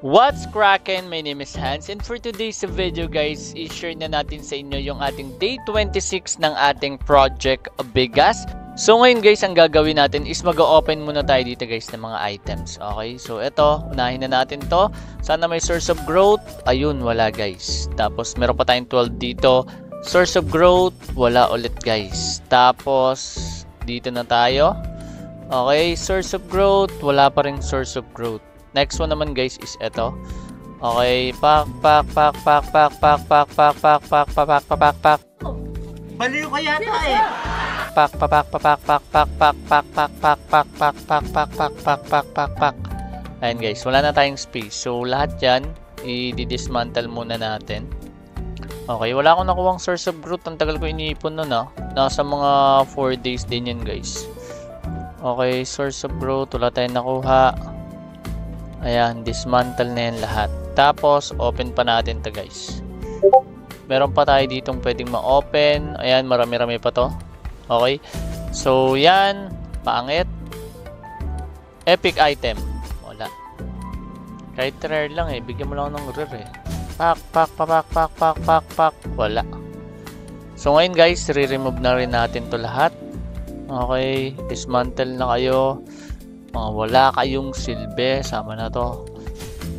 What's crackin'? My name is Hans, and for today's video guys, i-share na natin sa inyo yung ating day 26 ng ating Project Bigas. So ngayon guys, ang gagawin natin is mag-open muna tayo dito guys ng mga items. Okay, so eto, unahin na natin to. Sana may source of growth. Ayun, wala guys. Tapos meron pa tayong 12 dito. Source of growth, wala ulit guys. Tapos dito na tayo. Okay, source of growth, wala pa ring source of growth. Next one naman guys is ito. Okay, pak. Baliw ka yata eh. Pak. Ayan guys, wala na tayong space. So lahat yan, i-dismantle muna natin. Okay, wala akong nakuhang source of growth. Ang tagal ko iniipon nun ah. Nasa mga 4 days din yan guys. Okay, source of growth, wala tayong nakuha. Ayan, dismantle na yan lahat. Tapos, open pa natin to guys. Meron pa tayo ditong pwedeng ma-open. Ayan, marami-rami pa to. Okay. So, yan. Pangit. Epic item. Wala. Kahit rare lang eh. Bigyan mo lang ng rare eh. Pak. Wala. So, ngayon guys, re-remove na rin natin to lahat. Okay. Dismantle na kayo. Mga wala kayong silbi, sama na to.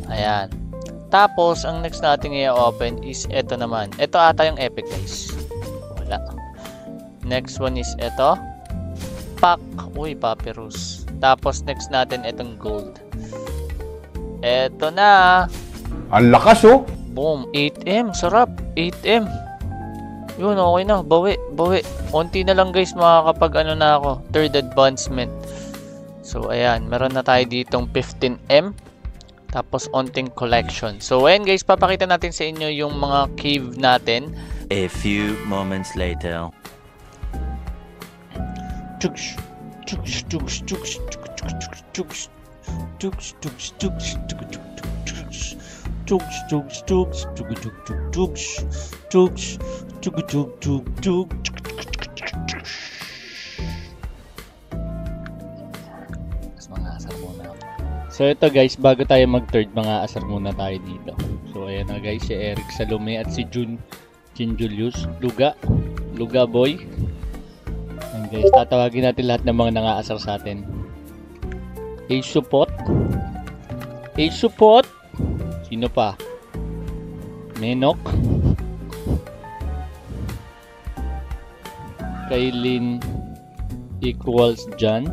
Ayan. Tapos, ang next natin i-open is ito naman. Ito ata yung epic guys. Wala. Next one is ito. Pack. Uy, papyrus. Tapos, next natin itong gold. Ito na. Ang lakas oh. Boom. 8M. Sarap. 8M. Yun, okay na. Bawi. Unti na lang guys, makakapag ano na ako. Third advancement. So, ayan. Meron na tayo ditong 15M. Tapos, onting collection. So, ayan guys. Papakita natin sa inyo yung mga cave natin. A few moments later. So ito guys, bago tayo mag-third, mga asar muna tayo dito. So ayan na guys, si Eric Salome at si Jun Julius Luga boy. Ayan guys, tatawagin natin lahat ng mga nangaasar sa atin. Support. Sino pa? Menok. Kailin equals John.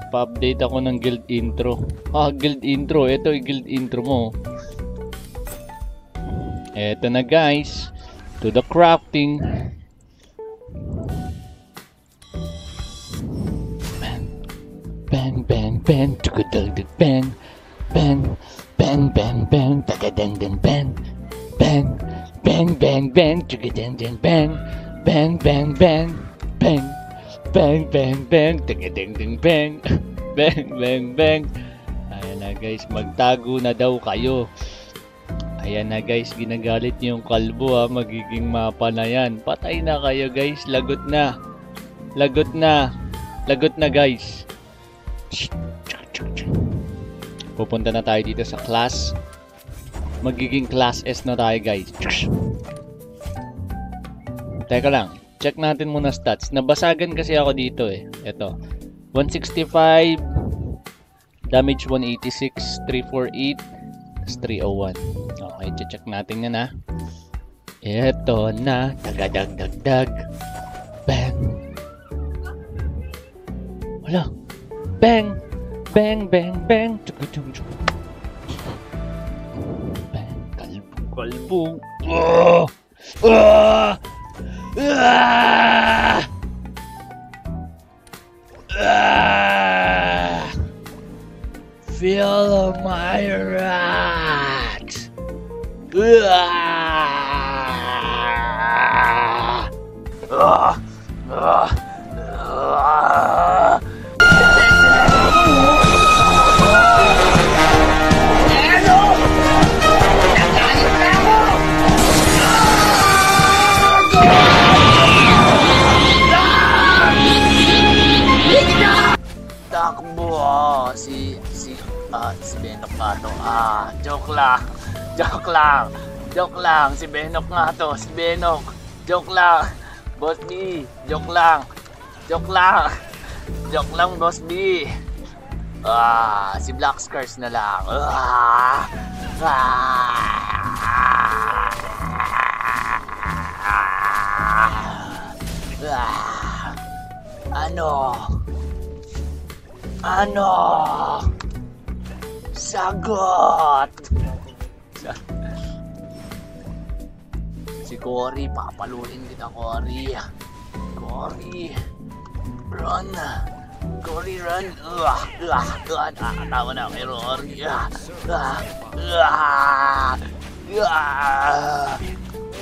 Pa-update ako ng guild intro. Guild intro. Ito yung guild intro mo. Ito na guys. To the crafting. Bang. Tugadagdag bang. Bang. Tagadangdang bang. Bang. Tugadangdang bang. Bang. Bang, ding bang. Bang. Ayan na guys, magtago na daw kayo. Ayan na guys, ginagalit niyo yung kalbo ha, magiging mapa na yan. Patay na kayo guys, lagot na guys. Pupunta na tayo dito sa class. Magiging class S na tayo guys. Teka lang. Check natin muna stats. Nabasagan kasi ako dito eh. Ito. 165. Damage 186. 348. 301. Okay, check natin yan ha. Ito na. Tagadagdagdag. Bang. Wala. Bang. Bang. Bang. Kalbong. Feel my rocks. takbo. Si Benok nga to. Joke lang. Joke lang. Si Benok nga to. Si Benok. Joke lang. Boss B. Joke lang. Joke lang, Boss B. Si Black Scars na lang. Ano? Sagot! Si Cory, papaluin kita, Cory. Run! Cory, run! Tawa na kay Rory.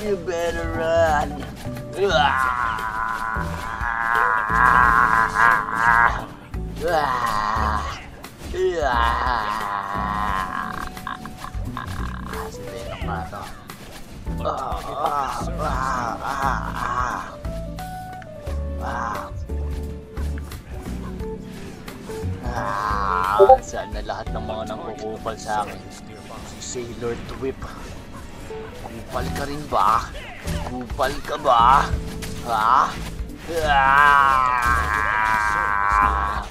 You better run! Si Benok na to. Sana lahat ng mga nangkukupal sa akin. Si Sailor Twip. Kupal ka rin ba? Kupal ka ba?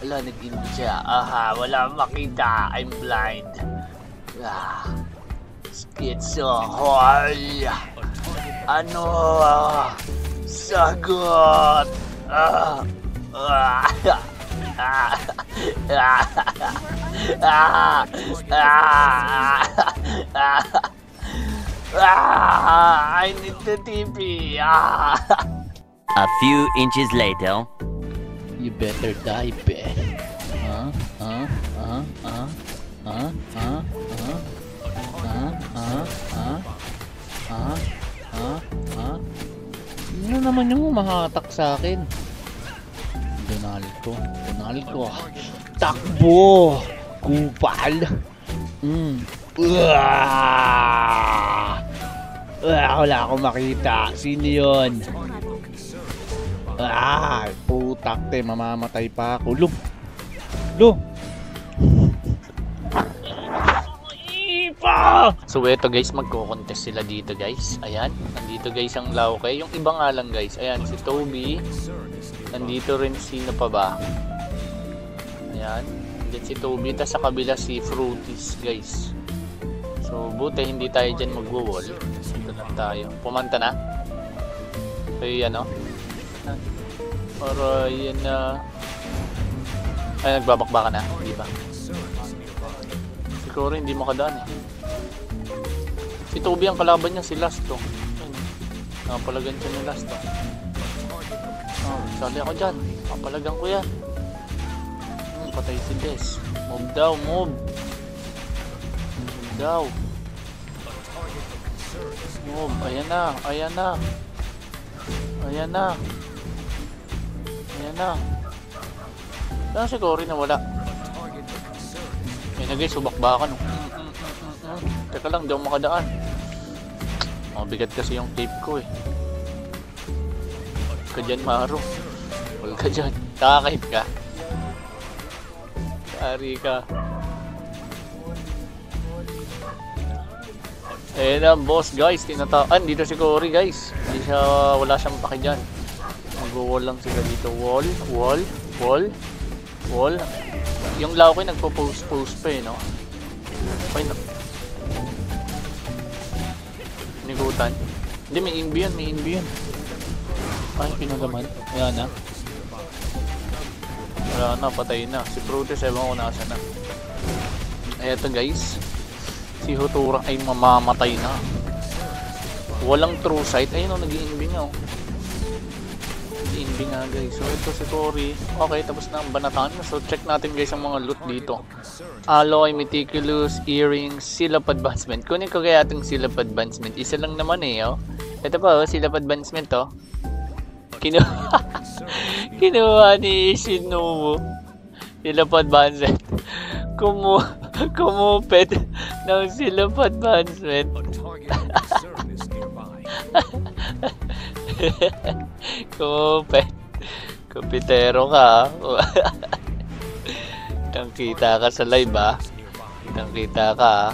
Wala, nag-inom siya. Wala makita. I'm blind. Schizo. Hoy! Ano? Sagot! I need the TV. A few inches later. You better die, be. Ano naman yung mahatak sa akin? Donaldo. Takbo! Kupal! Wala akong makita. Sino yun? Putak te, mamamatay pa ako. Lo! So eto guys, magko-contest sila dito guys. Ayan, nandito guys ang Lauke. Yung iba nga lang guys. Ayan, si Toby. Nandito rin, sino pa ba? Ayan, nandito si Toby. Tapos sa kabila si Fruities guys. So buti hindi tayo dyan magwo-wall. Dito lang tayo. Pumanta na. So yan o. Para yan na. Ay, nagbabakbaka na. Di ba? Siguro hindi makadaan eh. Si Toby ang kalaban niya, si Lasto. Napalagan siya ni Lasto. Sali ako dyan. Papalagan ko yan. Patay si Des. Move daw, move. Move daw. Move. Ayan na. Saan si Cory na wala? Ayan na guys, subakbakan. Teka lang, di ako makadaan. Mabigat kasi yung tape ko eh. Huwag ka dyan, Maro. Huwag ka dyan. Nakakahit ka. Sorry ka. Ayan na, boss guys. Tinataan. Dito si Cory guys. Wala siyang paki dyan. Mag-wall lang sila dito. Wall. Yung Lauke nagpo-post pa eh, no? Ay, nigutan. Hindi, may inbi yun. Ay, pinagaman. Ayan na. Wala na, patay na. Si Fruities, ewan ko nasa na. Eto guys. Si Hutura ay mamamatay na. Walang true sight. Ayun o, nag-i-inbi nga o. Nag-i-inbi nga guys. So ito si Cory. Okay, tapos na ang banatan. So check natin guys ang mga loot dito. Alloy, Meticulous, Earrings, Seal of Advancement. Kunin ko kaya itong Seal of Advancement. Isa lang naman eh oh. Ito pa oh, Seal of Advancement oh. Kinuha ni Shinobu. Seal of Advancement. Kumupit ng Seal of Advancement. Kumupit. Kupitero ka. Kitang-kita ka sa live, ha? Kitang-kita ka, ha?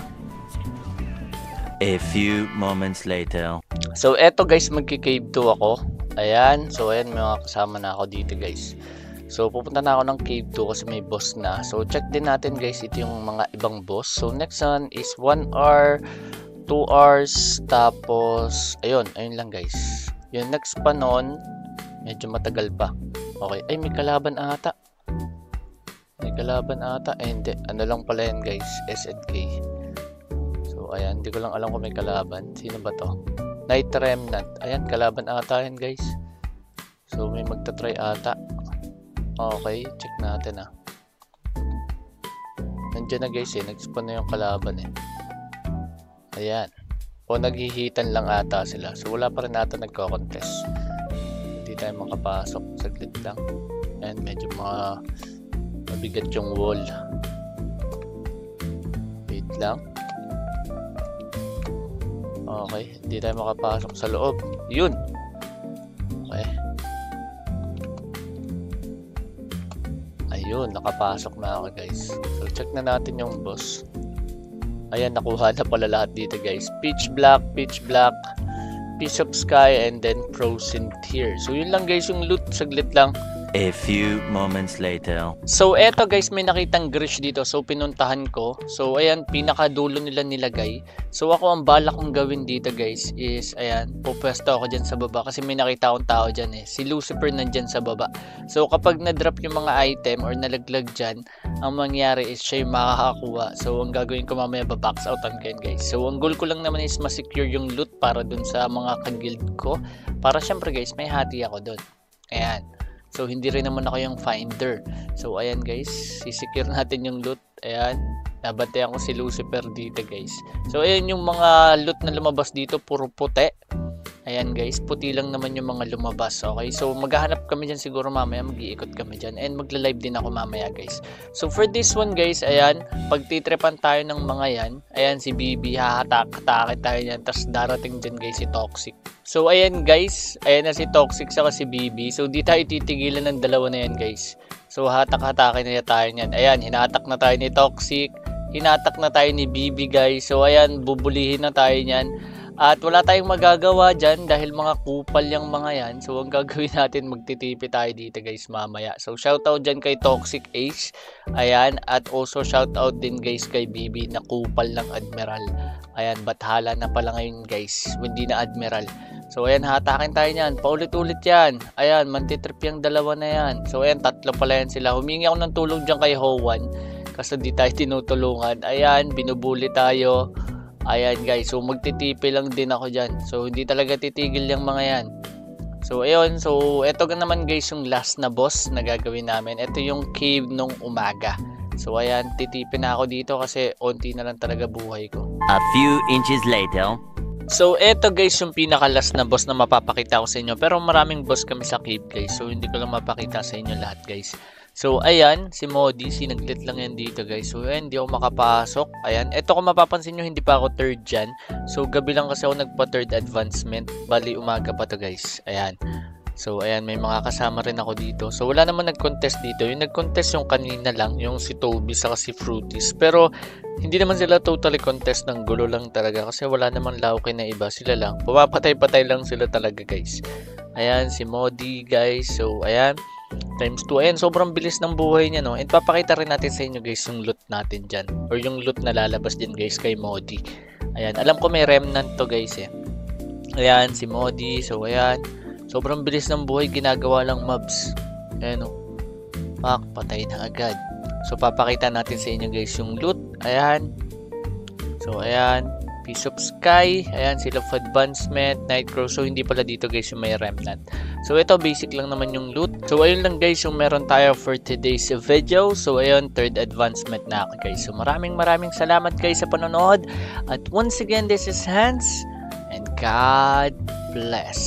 A few moments later. So, eto guys, magki-cave 2 ako. Ayan. So, ayan, may mga kasama na ako dito, guys. So, pupunta na ako ng cave 2 kasi may boss na. So, check din natin, guys, ito yung mga ibang boss. So, next one is 1 hour, 2 hours, tapos, ayun lang, guys. Yung next pa nun, medyo matagal pa. Okay. Ay, may kalaban ata. May kalaban ata. Eh, hindi. Ano lang pala yan, guys. SNK. So, ayan. Hindi ko lang alam kung may kalaban. Sino ba to? Night Remnant. Ayan, kalaban ata yan, guys. So, may magta-try ata. Okay, check natin, ah. Nandiyan na, guys, eh. Nag-spawn na yung kalaban, eh. Ayan. O, naghihitan lang ata sila. So, wala pa rin ata nagko-contest. Hindi tayo makapasok. Saglit lang. Ayan, medyo mabigat yung wall. Wait lang. Okay, hindi tayo makapasok sa loob. Yun. Okay. Ayun, nakapasok na ako, guys. So, check na natin yung boss. Ayan, nakuha na pala lahat dito, guys. Pitch Black, Piece of Sky, and then Frozen Tear. So, yun lang, guys, yung loot. Saglit lang. A few moments later. So, eto, guys, may nakitang grish dito. So, pinuntahan ko. So, ayan, pinakadulo nila nilagay. So, ako, ang bala kong gawin dito, guys, is, ayan, pupwesto ako dyan sa baba. Kasi may nakita akong tao dyan, eh. Si Lucifer nandyan sa baba. So, kapag na-drop yung mga item or nalaglag dyan, ang mangyari is siya yung makakakuha. So, ang gagawin ko mamaya, babox outan ko yun, guys. So, ang goal ko lang naman is masecure yung loot para dun sa mga kaguild ko. Para, syempre, guys, may hati ako dun. Ayan. So, hindi rin naman ako yung finder. So, ayan, guys. Sisecure natin yung loot. Ayan. Nabantayan ko si Lucifer dito, guys. So, ayan yung mga loot na lumabas dito. Puro puti. Ayan, guys. Puti lang naman yung mga lumabas. Okay. So, maghahanap kami dyan siguro mamaya. Mag-iikot kami dyan. And magla-live din ako mamaya, guys. So, for this one, guys. Ayan. Pagtitripan tayo ng mga yan. Ayan, si Bibi. Hahatak-hatake tayo yan. Tapos darating dyan, guys, si Toxic. So, ayan, guys. Ayan na si Toxic saka si Bibi. So, di tayo titigilan ng dalawa na yan, guys. So, hatak-hatake na tayo yan. Ayan, hinatak na tayo ni Toxic. Hinatak na tayo ni Bibi, guys. So, ayan, bubulihin na tayo yan. At wala tayong magagawa dyan dahil mga kupal yung mga yan. So, ang gagawin natin, magtitipi tayo dito, guys, mamaya. So, shoutout dyan kay Toxic Ace. Ayan. At also, shoutout din, guys, kay Bibi na kupal ng Admiral. Ayan, bathala na pala ngayon, guys. Hindi na Admiral. So, ayan, hatakin tayo niyan. Paulit-ulit yan. Ayan, mantitrip yung dalawa na yan. So, ayan, tatlo pala yan sila. Humingi ako ng tulong dyan kay Howan. Kasi di tayo tinutulungan. Ayan, binubuli tayo. Ayan, guys. So, magtitipi lang din ako dyan. So, hindi talaga titigil yung mga yan. So, ayun. So, eto naman, guys, yung last na boss na gagawin namin. Ito yung cave nung umaga. So, ayan, titipi na ako dito kasi onti na lang talaga buhay ko. A few inches later. So, eto, guys, yung pinaka-last na boss na mapapakita ko sa inyo. Pero maraming boss kami sa cave, guys. So, hindi ko lang mapakita sa inyo lahat, guys. So, ayan, si Modi, sinaglit lang yan dito, guys. So, ayan, hindi ako makapasok. Ayan, eto kung mapapansin nyo, hindi pa ako third dyan. So, gabi lang kasi ako nagpa-third advancement. Bali, umaga pa to, guys. Ayan. So, ayan, may mga kasama rin ako dito. So, wala naman nag-contest dito. Yung nag-contest yung kanina lang, yung si Toby saka si Fruities. Pero, hindi naman sila totally contest, ng gulo lang talaga. Kasi wala namang laukin na iba. Sila lang. Pumapatay-patay lang sila talaga, guys. Ayan, si Modi, guys. So, ayan. Times 2. Ayan, sobrang bilis ng buhay niya, no? And papakita rin natin sa inyo, guys, yung loot natin dyan. Or yung loot na lalabas dyan, guys, kay Modi. Ayan, alam ko may remnant to, guys, eh. Ayan, si Modi. So, ayan. Sobrang bilis ng buhay, ginagawa lang mobs. Ayan, no? Pak, patay na agad. So, papakita natin sa inyo, guys, yung loot. Ayan. So, ayan. Piece of Sky. Ayan, Seal of Advancement. Nightcrow. So, hindi pala dito, guys, yung may remnant. So, ito, basic lang naman yung loot. So, ayun lang, guys, yung meron tayo for today's video. So, ayun, third advancement na ako, guys. So, maraming salamat, guys, sa panonood. At once again, this is Hans. And God bless.